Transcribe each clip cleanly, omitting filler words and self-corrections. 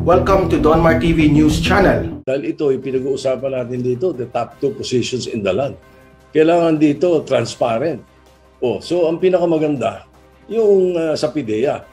Welcome to Donmar TV News Channel. Dahil ito ay pinag-uusapan natin dito, the top 2 positions in the land. Kailangan dito transparent. So ang pinakamaganda, yung sa PIDEA.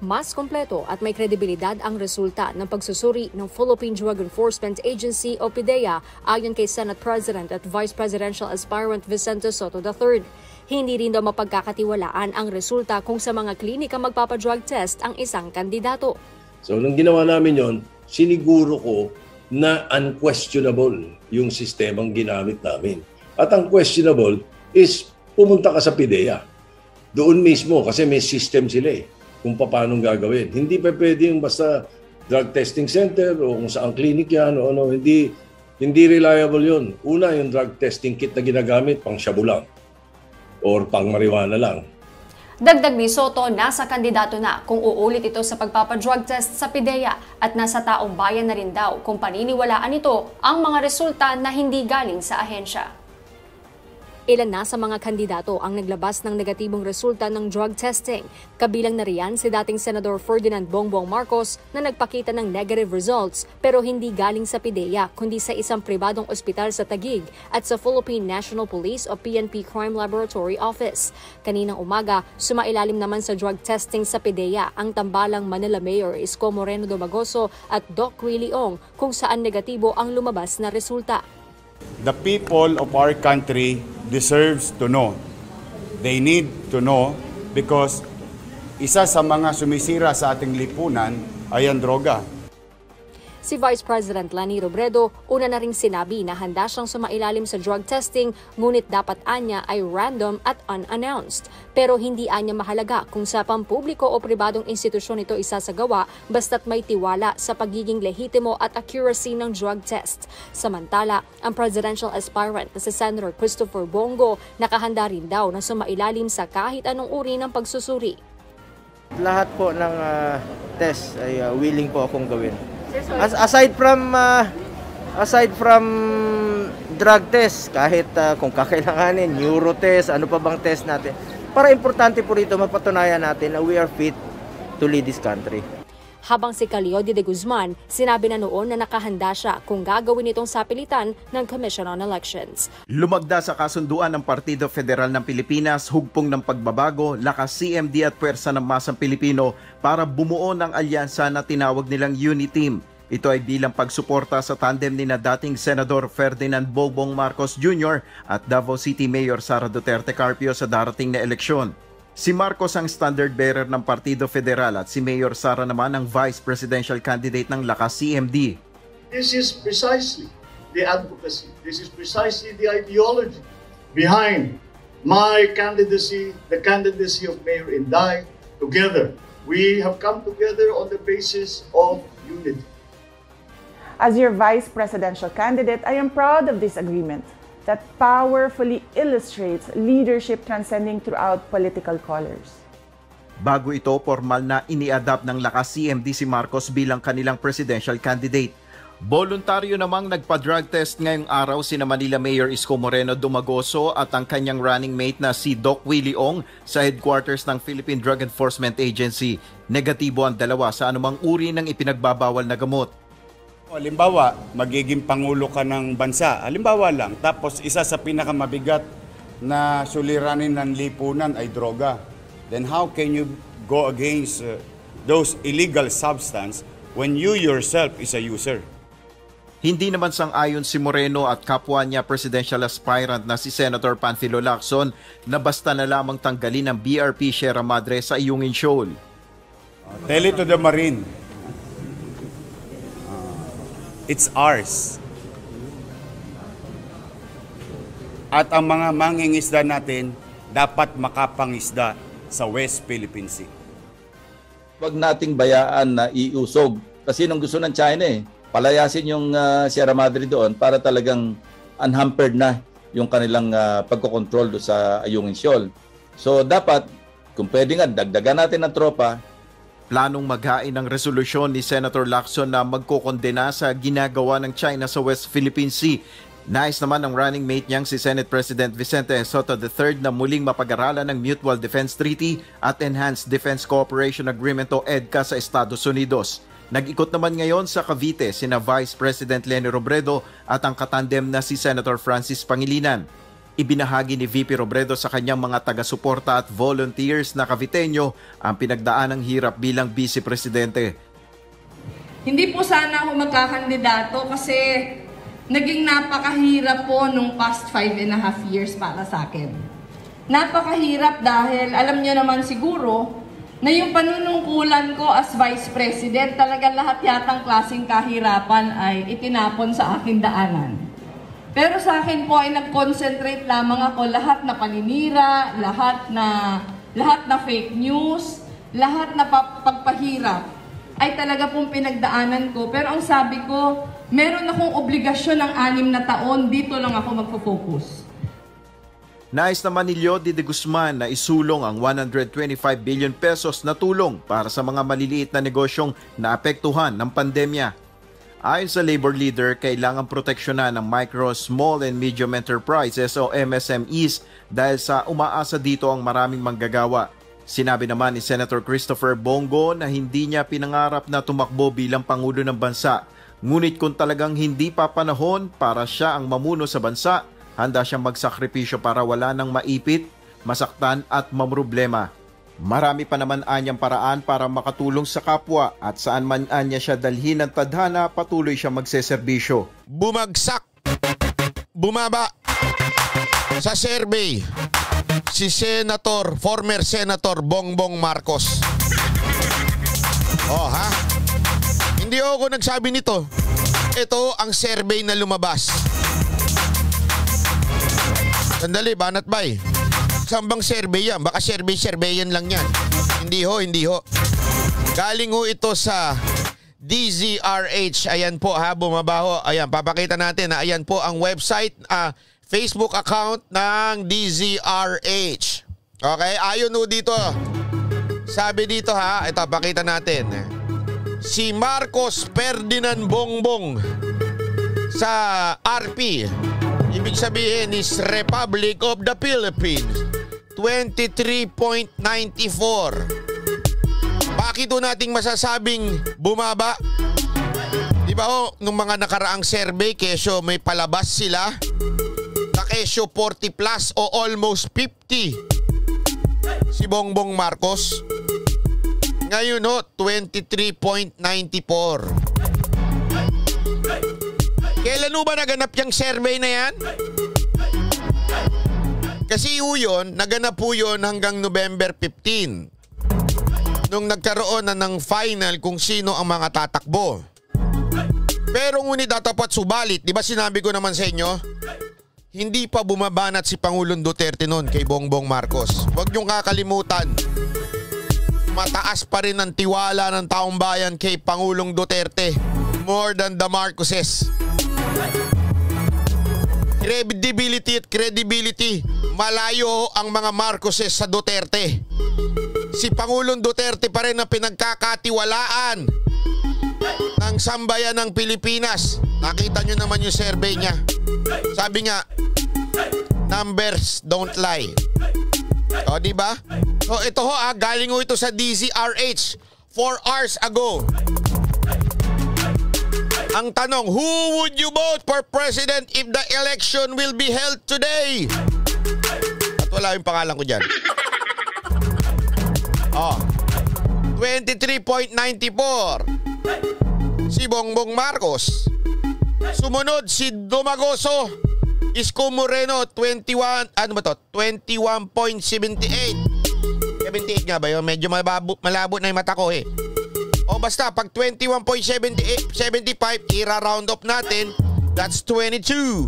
Mas kompleto at may kredibilidad ang resulta ng pagsusuri ng Philippine Drug Enforcement Agency o PIDEA ayon kay Senate President at Vice Presidential Aspirant Vicente Sotto III. Hindi rin daw mapagkakatiwalaan ang resulta kung sa mga klinika magpapadrug test ang isang kandidato. So nung ginawa namin yon, siniguro ko na unquestionable yung sistemang ginamit namin. At ang questionable is pumunta ka sa PIDEA. Doon mismo kasi may system sila kung paano gagawin. Hindi pa pwede yung basta drug testing center o kung saan clinic yan o ano. Hindi reliable yun. Una, yung drug testing kit na ginagamit pang shabu lang or pang marijuana lang. Dagdag ni Sotto, nasa kandidato na kung uulit ito sa pagpapadrug test sa PIDEA at nasa taong bayan na rin daw kung paniniwalaan nito ang mga resulta na hindi galing sa ahensya. Ilan na sa mga kandidato ang naglabas ng negatibong resulta ng drug testing. Kabilang na riyan si dating Senador Ferdinand Bongbong Marcos na nagpakita ng negative results pero hindi galing sa PIDEA kundi sa isang pribadong ospital sa Taguig at sa Philippine National Police o PNP Crime Laboratory Office. Kaninang umaga, sumailalim naman sa drug testing sa PIDEA ang tambalang Manila Mayor Isko Moreno Domagoso at Doc Willie Ong kung saan negatibo ang lumabas na resulta. The people of our country deserves to know. They need to know because isa sa mga sumisira sa ating lipunan ay ang droga. Si Vice President Lani Robredo, una na ring sinabi na handa siyang sumailalim sa drug testing, ngunit dapat anya ay random at unannounced. Pero hindi anya mahalaga kung sa pampubliko o pribadong institusyon ito isasagawa basta't may tiwala sa pagiging lehitimo at accuracy ng drug test. Samantala, ang presidential aspirant na si Senator Christopher Bongo nakahanda rin daw na sumailalim sa kahit anong uri ng pagsusuri. Lahat po ng test ay willing po akong gawin. Aside from drug test, kahit kung kakailanganin, neuro test, ano pa bang test natin. Para importante po rito, mapatunayan natin na we are fit to lead this country. Habang si Caliote de Guzman, sinabi na noon na nakahanda siya kung gagawin itong sapilitan ng Commission on Elections. Lumagda sa kasunduan ng Partido Federal ng Pilipinas, hugpong ng pagbabago, lakas CMD at pwersa ng masang Pilipino para bumuo ng alyansa na tinawag nilang Uniteam. Ito ay bilang pagsuporta sa tandem ni na dating Senador Ferdinand Bongbong Marcos Jr. at Davao City Mayor Sara Duterte Carpio sa darating na eleksyon. Si Marcos ang standard bearer ng Partido Federal at si Mayor Sara naman ang vice presidential candidate ng lakas CMD. This is precisely the advocacy. This is precisely the ideology behind my candidacy, the candidacy of Mayor Inday. Together, we have come together on the basis of unity. As your vice presidential candidate, I am proud of this agreement that powerfully illustrates leadership transcending throughout political colors. Bago ito, formal na ini-adapt ng lakas CMD si Marcos bilang kanilang presidential candidate. Voluntaryo namang nagpa-drug test ngayong araw sina Manila Mayor Isko Moreno Domagoso at ang kanyang running mate na si Doc Willie Ong sa headquarters ng Philippine Drug Enforcement Agency. Negatibo ang dalawa sa anumang uri ng ipinagbabawal na gamot. Halimbawa, magiging pangulo ka ng bansa. Halimbawa lang, tapos isa sa pinakamabigat na suliranin ng lipunan ay droga. Then how can you go against those illegal substance when you yourself is a user? Hindi naman sang-ayon si Moreno at kapwa niya presidential aspirant na si Senator Panfilo Lacson na basta na lamang tanggalin ang BRP Sierra Madre sa Ayungin Shoal. Tell it to the Marine. It's ours. At ang mga mangingisda natin dapat makapangisda sa West Philippine Sea. Huwag nating bayaan na iusog. Kasi nung gusto ng China palayasin yung Sierra Madre doon para talagang unhampered na yung kanilang pagkokontrol sa Ayungin Shoal. So dapat, kung pwede nga, dagdagan natin ng tropa. Planong maghain ng resolusyon ni Senator Lacson na magkokondena sa ginagawa ng China sa West Philippine Sea. Nais naman ng running mate niyang si Senate President Vicente Sotto III na muling mapag-aralan ng Mutual Defense Treaty at Enhanced Defense Cooperation Agreement o EDCA sa Estados Unidos. Nag-ikot naman ngayon sa Cavite sina Vice President Leni Robredo at ang katandem na si Senator Francis Pangilinan. Ibinahagi ni VP Robredo sa kanyang mga taga-suporta at volunteers na Caviteño ang pinagdaan ng hirap bilang Vice Presidente. Hindi po sana ako magkakandidato kasi naging napakahirap po nung past 5.5 years para sa akin. Napakahirap dahil alam nyo naman siguro na yung panunungkulan ko as Vice President, talaga lahat yatang klaseng kahirapan ay itinapon sa aking daanan. Pero sa akin po ay nag-concentrate lamang ako lahat na paninira, lahat na fake news, lahat na pagpahirap ay talaga pong pinagdaanan ko. Pero ang sabi ko, meron akong obligasyon ng 6 na taon, dito lang ako magpo-focus. Nais naman ni Leody de Guzman na isulong ang 125 billion pesos na tulong para sa mga maliliit na negosyong naapektuhan ng pandemya. Ayon sa labor leader, kailangan proteksyonan ng micro, small and medium enterprises o MSMEs dahil sa umaasa dito ang maraming manggagawa. Sinabi naman ni Senator Christopher Bongo na hindi niya pinangarap na tumakbo bilang Pangulo ng bansa. Ngunit kung talagang hindi pa panahon para siya ang mamuno sa bansa, handa siyang magsakripisyo para wala nang maipit, masaktan at mamroblema. Marami pa naman anyang paraan para makatulong sa kapwa at saan man anya siya dalhin ng tadhana, patuloy siya magseserbisyo. Bumagsak, bumaba sa survey si former Senator Bongbong Marcos. Oh ha? Hindi ako nagsabi nito. Ito ang survey na lumabas. Sandali, banat bay. Saan bang survey yan? Baka survey yan lang yan. Hindi ho. Galing ho ito sa DZRH. Ayan po ha, bumaba ho. Ayan, papakita natin na ayan po ang website, Facebook account ng DZRH. Okay, ayon ho dito. Sabi dito ha, ito pakita natin. Si Marcos Ferdinand Bongbong sa RP. Ibig sabihin is Republic of the Philippines. 23.94. Bakit ito nating masasabing bumaba? Di ba ho, nung mga nakaraang survey, kesyo may palabas sila na kesyo 40 plus o almost 50 si Bongbong Marcos. Ngayon ho, 23.94. Kailan ba naganap yung survey na yan? Kasi yun, naganap po yun hanggang November 15. Nung nagkaroon na ng final kung sino ang mga tatakbo. Pero ngunit dapat subalit, di ba sinabi ko naman sa inyo, hindi pa bumabanat si Pangulong Duterte noon kay Bongbong Marcos. Huwag niyong kakalimutan, mataas pa rin ang tiwala ng taong bayan kay Pangulong Duterte. More than the Marcoses. Credibility, malayo ang mga Marcoses sa Duterte. Si Pangulong Duterte pa rin ang pinagkakatiwalaan ng sambayan ng Pilipinas. Nakita nyo naman yung survey niya. Sabi nga, numbers don't lie. O, diba? So, ito ho galing ho ito sa DZRH 4 hours ago. Ang tanong, who would you vote for president if the election will be held today? At wala yung pangalan ko dyan. 23.94. Si Bongbong Marcos. Sumunod si Dumagoso. Isko Moreno, 21.78. 78 nga ba yun? Medyo malabo na yung mata ko eh. O basta, pag 21.75, ira-round up natin, that's 22.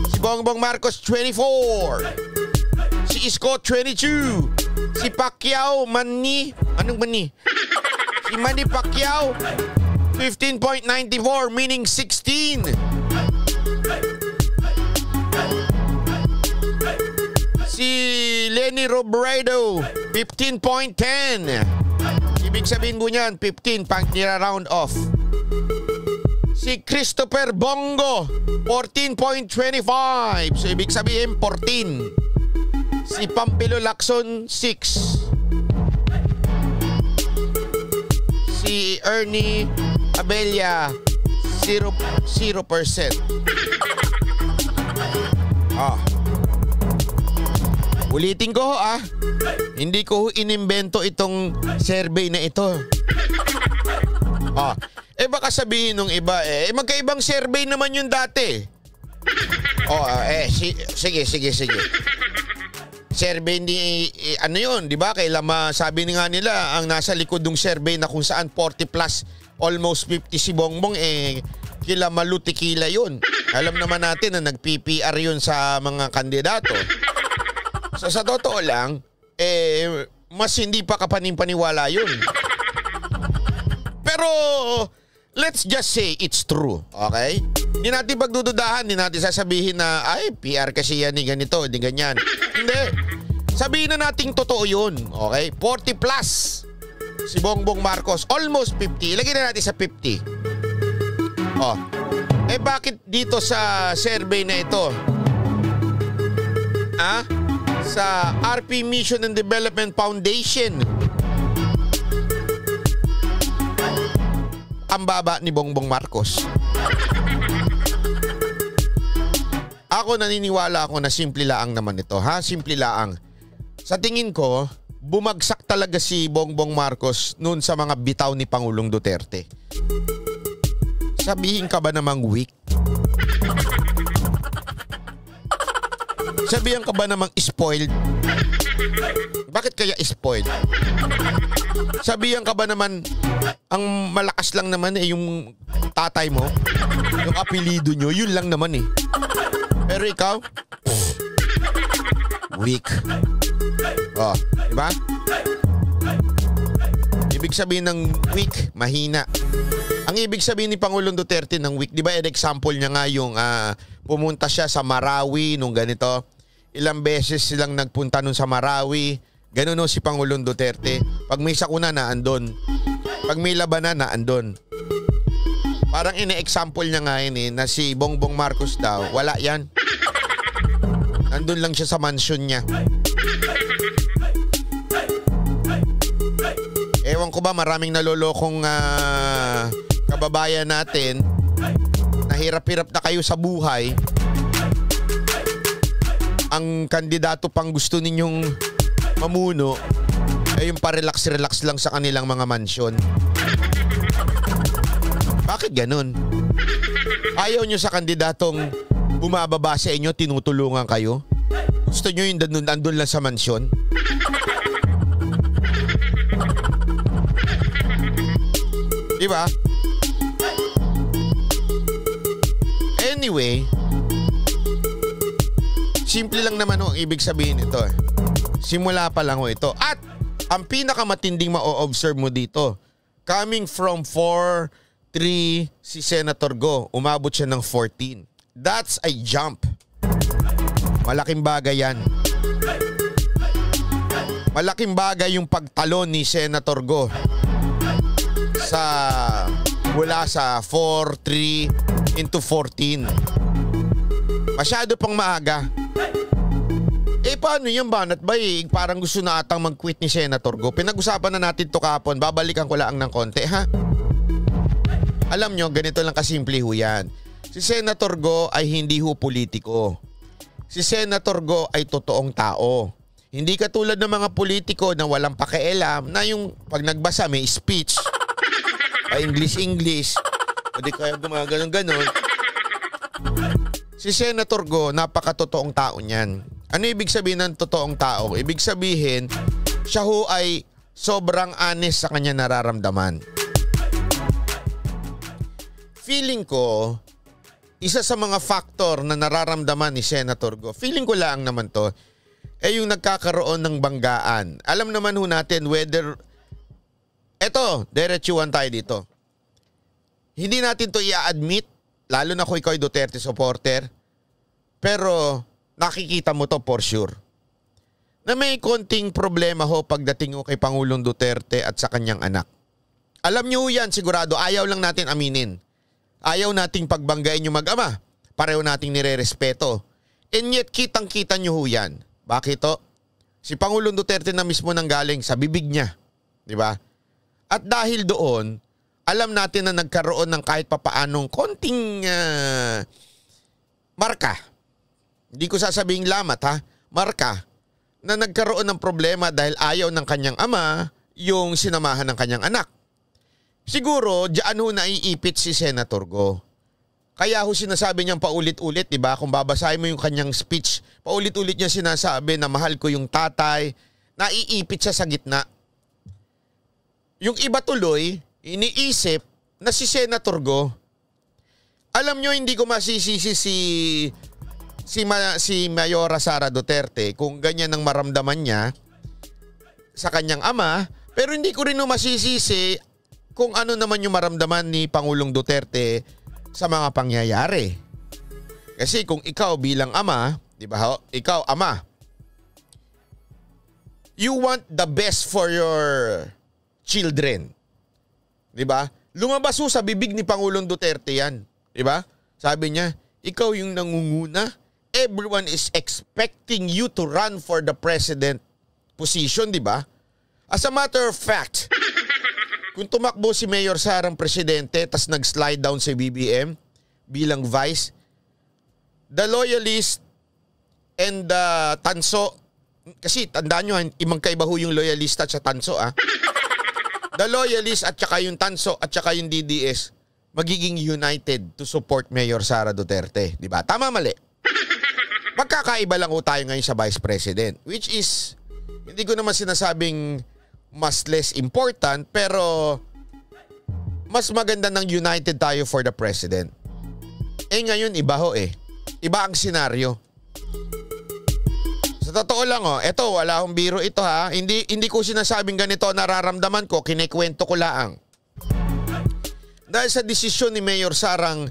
Si Bongbong Marcos, 24. Si Isko, 22. Si Pacquiao, anong Manny? Si Manny Pacquiao, 15.94, meaning 16. Si Leni Robredo, 15.10. Ibig sabihin ko niyan, 15 pang nira-round off. Si Christopher Bongo, 14.25. So ibig sabihin 14. Si Pampilo Lacson, 6. Si Ernie Abella, 0%. Ulitin ko hindi ko inimbento itong survey na ito. Baka sabihin nung iba, magkaibang survey naman yun dati. Sige. Survey ni, ano yun, di ba? Kailan sabi nga nila, ang nasa likod ng survey na kung saan 40 plus, almost 50 si Bongbong, kila malutikila yun. Alam naman natin na nag-PPR yun sa mga kandidato. So sa totoo lang, mas hindi pa kapanipaniwala yun. Pero let's just say it's true, okay? Hindi natin pagdududahan, hindi natin sasabihin na, PR kasi yan, ganito, hindi ganyan. Hindi. Sabihin na natin totoo yun, okay? 40 plus si Bongbong Marcos, almost 50. Ilagay na natin sa 50. Bakit dito sa survey na ito? Sa RP Mission and Development Foundation, ang baba ni Bongbong Marcos. Ako naniniwala ako na simple laang naman ito, simple laang. Sa tingin ko, bumagsak talaga si Bongbong Marcos noon sa mga bitaw ni Pangulong Duterte. Sabihin ka ba namang weak? Sabihan ka ba namang spoiled? Bakit kaya spoiled? Sabihan ka ba naman ang malakas lang naman yung tatay mo? Yung apelido nyo, yun lang naman Pero ikaw, weak. Diba? Ibig sabihin ng weak, mahina. Ang ibig sabihin ni Pangulong Duterte ng weak, di ba example niya nga yung pumunta siya sa Marawi nung ganito. Ilang beses silang nagpunta nun sa Marawi. Ganun si Pangulong Duterte. Pag may sakuna na andon. Pag may labanan na andon. Parang ine-example niya nga na si Bongbong Marcos daw, wala yan. Andun lang siya sa mansion niya. Ewan ko ba, maraming nalolokong kababayan natin. Nahirap-hirap na kayo sa buhay. Ang kandidato pang gusto ninyong mamuno ay yung pa-relax-relax lang sa kanilang mga mansyon. Bakit ganun? Ayaw nyo sa kandidatong bumababa sa inyo, tinutulungan kayo? Gusto nyo yung andun lang sa mansyon? Diba? Anyway, simple lang naman ang ibig sabihin ito. Simula pa lang ito. At ang pinakamatinding ma-observe mo dito, coming from 4-3 si Senator Go, umabot siya ng 14. That's a jump. Malaking bagay yan. Malaking bagay yung pagtalon ni Senator Go mula sa 4-3 into 14. Masyado pang maaga. Paano yan, Banat Bay? Parang gusto na atang mag-quit ni Senator Go. Pinag-usapan na natin to kahapon. Babalikan ko lang ng konti, Alam nyo, ganito lang kasimple yan. Si Senator Go ay hindi politiko. Si Senator Go ay totoong tao. Hindi katulad ng mga politiko na walang pakialam na yung pag nagbasa may speech, English, o di kaya gumaganon-ganon. Si Senator Go, napakatotoong tao niyan. Ano ibig sabihin ng totoong tao? Ibig sabihin, siya ho ay sobrang honest sa kanya nararamdaman. Feeling ko, isa sa mga factor na nararamdaman ni Senator Go, feeling ko lang naman to, yung nagkakaroon ng banggaan. Alam naman ho natin whether, diretsuhan tayo dito. Hindi natin to i-admit, lalo na kung ikaw ay Duterte supporter, pero nakikita mo to for sure. Na may konting problema ho pagdating ho kay Pangulong Duterte at sa kanyang anak. Alam niyo yan, sigurado, ayaw lang natin aminin. Ayaw nating pagbanggain yung mag-ama. Pareho nating nire-respeto. And yet, kitang-kita nyo ho yan. Bakit to? Si Pangulong Duterte na mismo nanggaling sa bibig niya. Diba? At dahil doon, alam natin na nagkaroon ng kahit papaanong konting marka. Hindi ko sasabing lamat ha, marka na nagkaroon ng problema dahil ayaw ng kanyang ama yung sinamahan ng kanyang anak. Siguro, diyan ho naiipit si Senator Go. Kaya ho sinasabi niyang paulit-ulit, di ba? Kung babasahin mo yung kanyang speech, paulit-ulit niya sinasabi na mahal ko yung tatay, naiipit siya sa gitna. Yung iba tuloy, iniisip na si Senator Go. Alam nyo, hindi ko masisisi si Mayora Sara Duterte kung ganyan ang maramdaman niya sa kanyang ama, pero hindi ko rin masisisi kung ano naman yung maramdaman ni Pangulong Duterte sa mga pangyayari. Kasi kung ikaw bilang ama, di ba? Ikaw ama, you want the best for your children. Di ba? Lumabas sa bibig ni Pangulong Duterte yan. Di ba? Sabi niya, ikaw yung nangunguna. Everyone is expecting you to run for the president position, di ba? As a matter of fact, kung tumakbo si Mayor Sarang presidente tas nag-slide down si BBM bilang vice, the loyalist and the tanso, kasi tandaan nyo, magkaiba ho yung loyalista at sa tanso the loyalist at saka yung tanso at saka yung DDS magiging united to support Mayor Sara Duterte, di ba? Tama mali? Magkakaiba lang ho tayo ngayon sa Vice President, which is, hindi ko naman sinasabing mas less important, pero mas maganda ng united tayo for the President. Ngayon iba ho Iba ang senaryo. Sa totoo lang eto, wala akong biro ito ha. Hindi ko sinasabing ganito nararamdaman ko, kinikwento ko laang. Dahil sa desisyon ni Mayor Sarang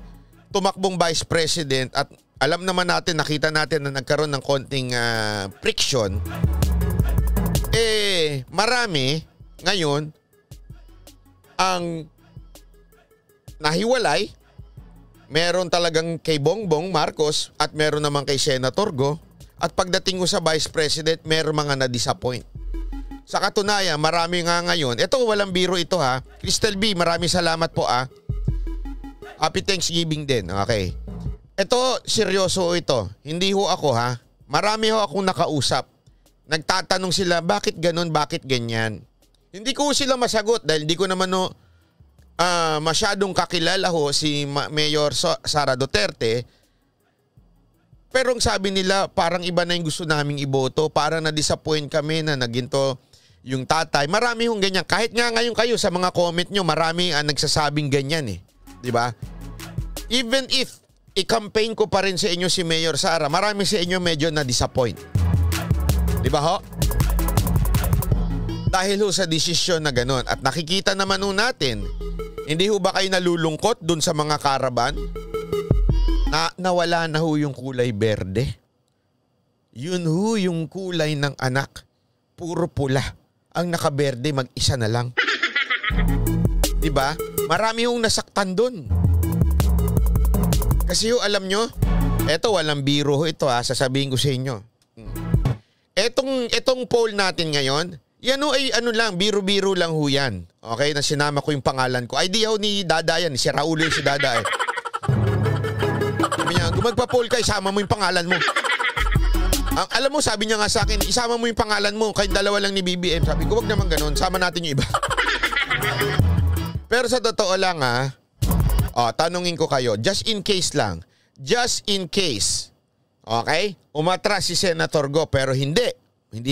tumakbong Vice President at alam naman natin, nakita natin na nagkaroon ng konting friction. Marami ngayon ang nahiwalay. Meron talagang kay Bongbong Marcos at meron naman kay Senator Go. At pagdating ko sa Vice President, meron mga na-disappoint. Sa katunayan, marami nga ngayon. Ito, walang biro ito ha. Crystal B, maraming salamat po Happy Thanksgiving din. Okay. Ito, seryoso ito. Hindi ho ako ha. Marami ho akong nakausap. Nagtatanong sila, bakit ganun, bakit ganyan? Hindi ko sila masagot dahil hindi ko naman masyadong kakilala ho si Mayor Sara Duterte. Pero ang sabi nila, parang iba na yung gusto naming iboto. Parang na-disappoint kami na naginto yung tatay. Marami hong ganyan. Kahit nga ngayon kayo sa mga comment nyo, marami ang nagsasabing ganyan Diba? Even if i-campaign ko pa rin sa inyo si Mayor Sara, marami sa inyo medyo na-disappoint. Diba ho? Dahil ho sa desisyon na ganun. At nakikita naman ho natin, hindi ho ba kayo nalulungkot dun sa mga karaban? Nawala na ho yung kulay berde. Yun ho yung kulay ng anak. Puro pula. Ang nakaberde, mag-isa na lang. Diba? Marami hong nasaktan dun. Kasi ho, alam nyo, eto walang biro ho ito sasabihin ko sa inyo. Etong poll natin ngayon, yan ho ay lang, biro-biro lang ho yan. Okay, na sinama ko yung pangalan ko. Idea ho ni Dada yan, si Raul si Dada Sabi niya, magpa-poll ka, isama mo yung pangalan mo. Alam mo, sabi niya nga sa akin, isama mo yung pangalan mo, kahit dalawa lang ni BBM. Sabi ko, wag naman ganun, sama natin yung iba. Pero sa totoo lang tanungin ko kayo, just in case lang, just in case, okay, umatras si Senator Go pero hindi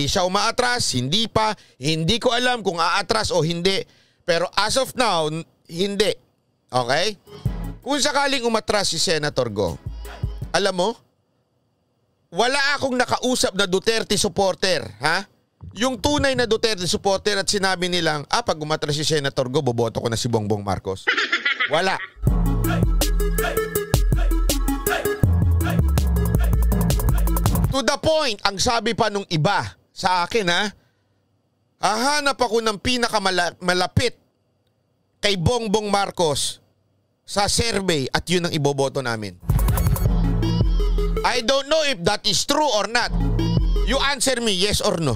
siya umaatras, hindi ko alam kung aatras o hindi, pero as of now, hindi, okay? Kung sakaling umatras si Senator Go, alam mo, wala akong nakausap na Duterte supporter, ha? Yung tunay na Duterte supporter at sinabi nilang, pag umatras si Senator Go, boboto ko na si Bongbong Marcos. Wala. To the point, ang sabi pa nung iba sa akin hahanap ako ng pinakamalapit kay Bongbong Marcos sa survey at yun ang iboboto namin. I don't know if that is true or not. You answer me yes or no.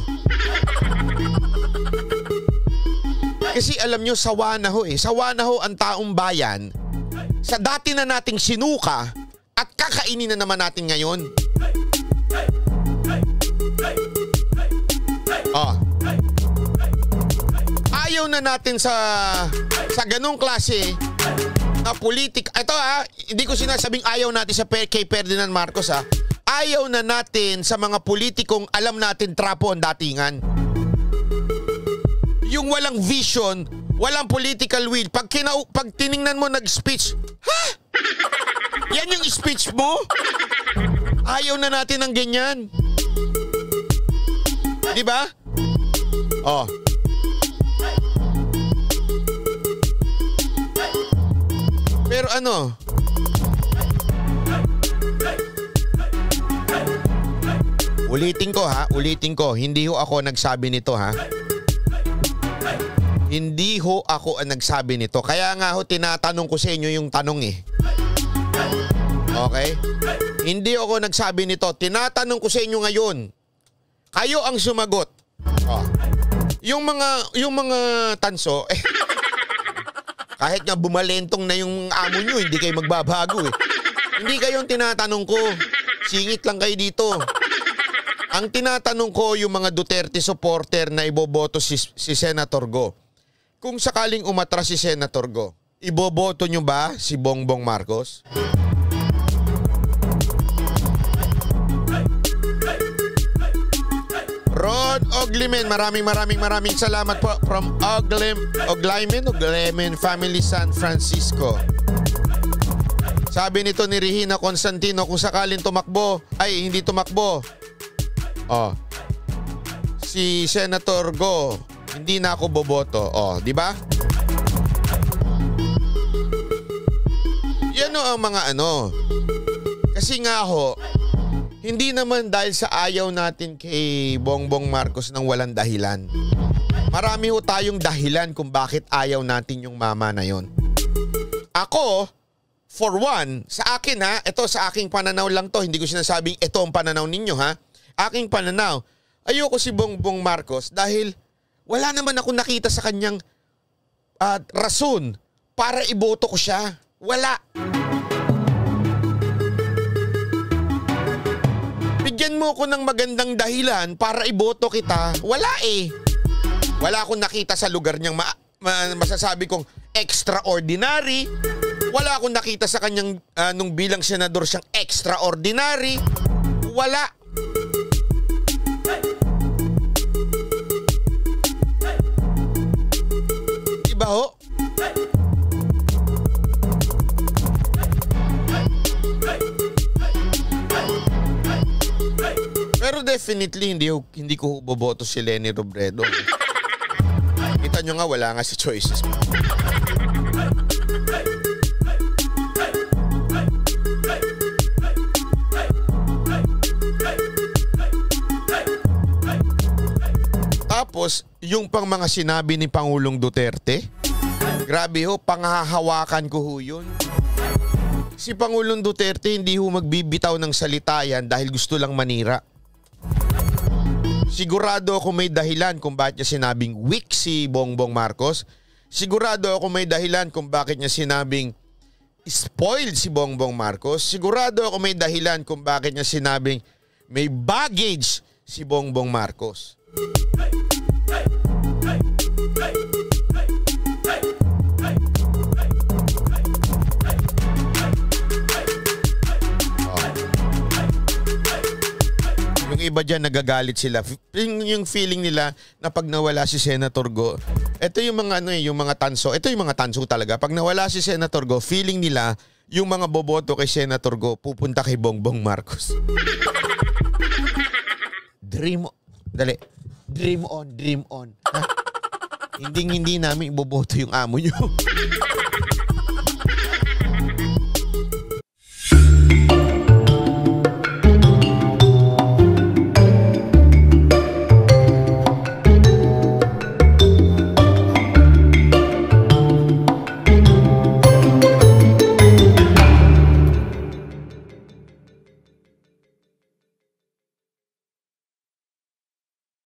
Kasi alam nyo, sawa na ho eh. Sawa na ho ang taong bayan sa dati na nating sinuka at kakainin na naman natin ngayon. Ayaw na natin sa ganong klase na politik. Ito hindi ko sinasabing ayaw natin sa kay Ferdinand Marcos Ayaw na natin sa mga politikong alam natin trapo ang datingan. Yung walang vision, walang political will. Pag tiningnan mo nag-speech, yan yung speech mo? Ayaw na natin ng ganyan. Di ba? Pero ulitin ko, hindi ho ako nagsabi nito Hindi ho ako ang nagsabi nito. Kaya nga ho tinatanong ko sa inyo yung tanong Okay? Hindi ako nagsabi nito. Tinatanong ko sa inyo ngayon. Kayo ang sumagot. Yung mga tanso, kahit nga bumalentong na yung amo nyo, hindi kayo magbabago Hindi kayong tinatanong ko. Singit lang kayo dito. Ang tinatanong ko yung mga Duterte supporter na iboboto si Senator Go. Kung sakaling umatras si Senator Go, iboboto nyo ba si Bongbong Marcos? Rod Oglimen, maraming salamat po from Oglimen Family San Francisco. Sabi nito ni Regina Constantino, kung sakaling hindi tumakbo. Si Senator Go, hindi na ako boboto. Di ba? Yan ang mga Kasi nga hindi naman dahil sa ayaw natin kay Bongbong Marcos nang walang dahilan. Marami tayong dahilan kung bakit ayaw natin yung mama na yon. Ako, for one, sa akin ito sa aking pananaw lang to, hindi ko sinasabing ito ang pananaw ninyo Aking pananaw, ayoko si Bongbong Marcos dahil wala naman ako nakita sa kanyang rason para iboto ko siya. Wala. Bigyan mo ko ng magandang dahilan para iboto kita. Wala Wala akong nakita sa lugar niyang masasabi kong extraordinary. Wala akong nakita sa kanyang nung bilang senador siyang extraordinary. Wala. Diba ho? Pero definitely hindi ko boboto si Leni Robredo. Kita nyo nga wala nga si choices. Tapos, yung pang mga sinabi ni Pangulong Duterte, grabe panghahawakan ko yun. Si Pangulong Duterte hindi magbibitaw ng salita yan dahil gusto lang manira. Sigurado ako may dahilan kung bakit niya sinabing weak si Bongbong Marcos. Sigurado ako may dahilan kung bakit niya sinabing spoiled si Bongbong Marcos. Sigurado ako may dahilan kung bakit niya sinabing may baggage si Bongbong Marcos. Yung iba dyan nagagalit sila. Yung feeling nila na pag nawala si Senator Go, ito yung mga yung mga tanso. Ito yung mga tanso talaga. Pag nawala si Senator Go, feeling nila yung mga boboto kay Senator Go pupunta kay Bongbong Marcos. Dream on. Hindi namin iboboto yung amo nyo.